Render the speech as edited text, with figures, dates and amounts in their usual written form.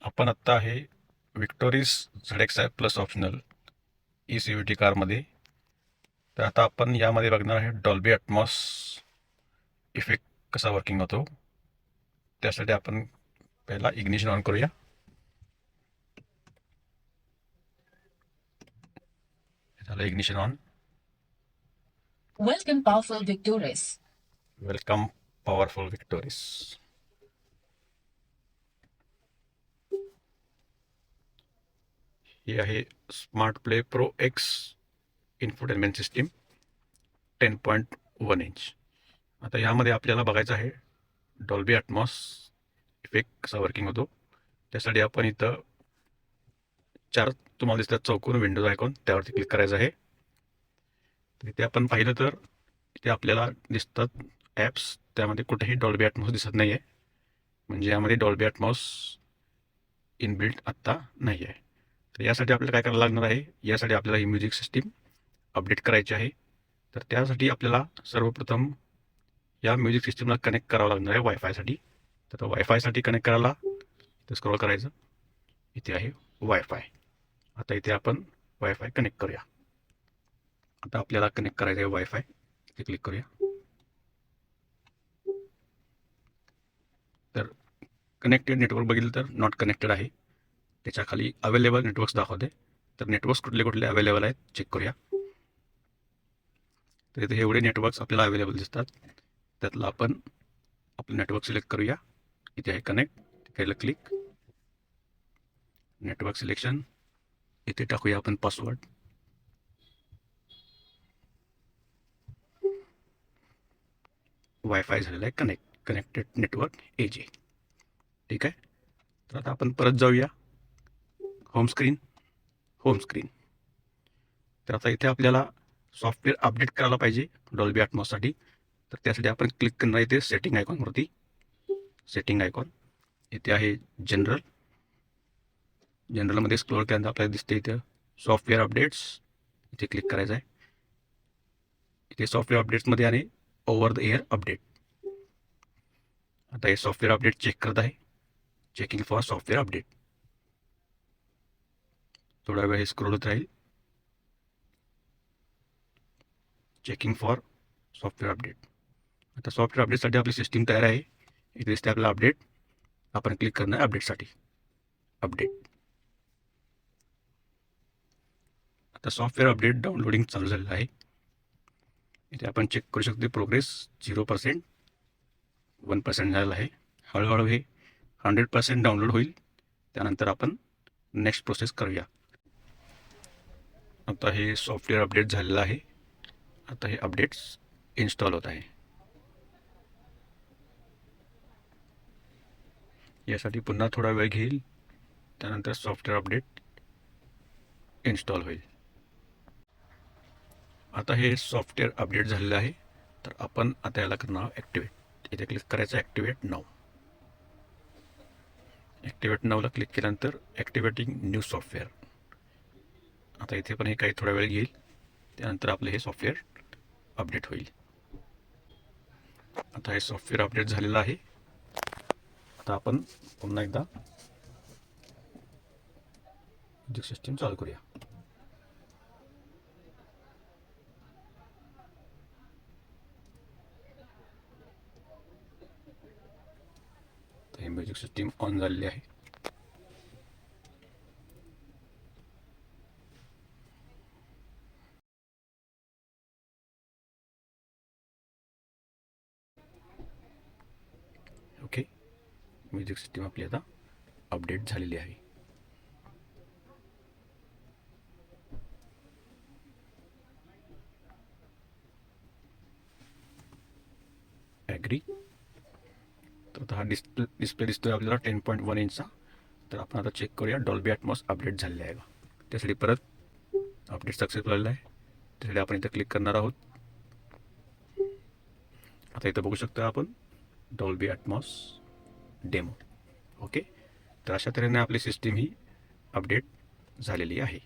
आपण आत्ता आहे Victoris ZXi plus optional ECVT कारमध्ये. तर आता आपण यामध्ये बघणार आहे डॉल्बी ॲटमॉस इफेक्ट कसा वर्किंग होतो. त्यासाठी आपण पहिला इग्निशन ऑन करूया. झालं ignition on. Welcome powerful Victoris. Welcome powerful Victoris. ही आहे smart play pro X infotainment system 10.1 inch. आता यामध्ये आपल्याला बघायचं आहे डॉल्बी ॲटमॉस इफेक्ट कसा वर्किंग होतो. त्यासाठी आपण इथं चार तुम्हाला दिसतात चौकोन विंडोज आयकॉन, त्यावरती क्लिक करायचं आहे. तर इथे आपण पाहिलं तर इथे आपल्याला दिसतात ॲप्स, त्यामध्ये कुठेही डॉल्बी ॲटमॉस दिसत नाही आहे. म्हणजे यामध्ये डॉल्बी ॲटमॉस इनबिल्ट आत्ता नाही आहे. तर यासाठी आपल्याला काय करायला लागणार आहे, यासाठी आपल्याला ही म्युझिक सिस्टीम अपडेट करायची आहे. तर त्यासाठी आपल्याला सर्वप्रथम या म्युझिक सिस्टीमला कनेक्ट करावं लागणार आहे वायफायसाठी. तर वायफायसाठी कनेक्ट करायला इथं स्क्रॉल करायचं, इथे आहे वायफाय. आता इथे आपण वायफाय कनेक्ट करूया. आता आपल्याला कनेक्ट करायचं आहे वायफाय, इथे क्लिक करूया. तर कनेक्टेड नेटवर्क बघितलं तर नॉट कनेक्टेड आहे, त्याच्या खाली अवेलेबल नेटवर्क्स दाखवते. तर नेटवर्क्स कुठले कुठले अवेलेबल आहेत चेक करूया. तर इथे एवढे नेटवर्क्स आपल्याला अवेलेबल दिसतात. त्यातलं आपण आपलं नेटवर्क सिलेक्ट करूया. इथे आहे कनेक्ट, केलं क्लिक. नेटवर्क सिलेक्शन, इथे टाकूया आपण पासवर्ड. वायफाय झालेला आहे कनेक्टेड नेटवर्क AJ. ठीक आहे. तर आता आपण परत जाऊया होम स्क्रीन. तर आता इथे आपल्याला सॉफ्टवेअर अपडेट करायला पाहिजे डॉल्बी ॲटमॉससाठी. तर त्यासाठी आपण क्लिक करणार इथे सेटिंग आयकॉनवरती. सेटिंग आयकॉन इथे आहे जनरलमध्ये स्क्रोल केल्यानंतर आपल्याला दिसते इथं सॉफ्टवेअर अपडेट्स, इथे क्लिक करायचं आहे. इथे सॉफ्टवेअर अपडेट्समध्ये आणि ओव्हर द एअर अपडेट. आता हे सॉफ्टवेअर अपडेट चेक करत आहे, चेकिंग फॉर सॉफ्टवेअर अपडेट. थोडा वेळ हे स्क्रोल होत राहील. Checking for software update. आता सॉफ्टवेअर अपडेटसाठी आपली सिस्टीम तयार आहे. इथे दिसते आपला अपडेट. आपण क्लिक करणार अपडेटसाठी. अपडेट. आता सॉफ्टवेअर अपडेट डाउनलोडिंग चालू झालेलं आहे. इथे आपण चेक करू शकतो प्रोग्रेस 0%, 1% झालेलं आहे. हळूहळू हे 100% डाउनलोड होईल. त्यानंतर आपण नेक्स्ट प्रोसेस करूया. आता हे सॉफ्टवेअर अपडेट झालेलं आहे. आता हे अपडेट्स इन्स्टॉल होत आहे. यासाठी पुन्हा थोडा वेळ घेईल, त्यानंतर सॉफ्टवेअर अपडेट इन्स्टॉल होईल. आता हे सॉफ्टवेअर अपडेट झालेलं आहे. तर आपण आता याला करणार ॲक्टिवेट. इथे क्लिक करायचं ॲक्टिवेट नाव. ॲक्टिवेट नावला क्लिक केल्यानंतर ॲक्टिवेटिंग न्यू सॉफ्टवेअर. आता इथे पण हे काही थोडा वेळ घेईल, त्यानंतर आपलं हे सॉफ्टवेअर अपडेट होईल. आता हे सॉफ्टवेअर अपडेट झालेलं आहे. आता आपण पुन्हा एकदा म्युझिक सिस्टीम चालू करूया. तर हे म्युझिक सिस्टीम ऑन झालेली आहे. ओके, म्युझिक सिस्टीम आपली आता अपडेट झालेली आहे. ॲग्री. तर आता हा डिस्प्ले दिसतोय आपल्याला 10.1 इंचचा. तर आपण आता चेक करूया डॉल्बी ॲटमॉस अपडेट झालेला आहे का. त्यासाठी परत अपडेट सक्सेसफुल झालेलं आहे. त्यासाठी आपण इथं क्लिक करणार आहोत. आता इथं बघू शकता आपण डॉल्बी ॲटमॉस डेमो. ओके, तर अशा तऱ्हेने आपली सिस्टीम ही अपडेट झालेली आहे.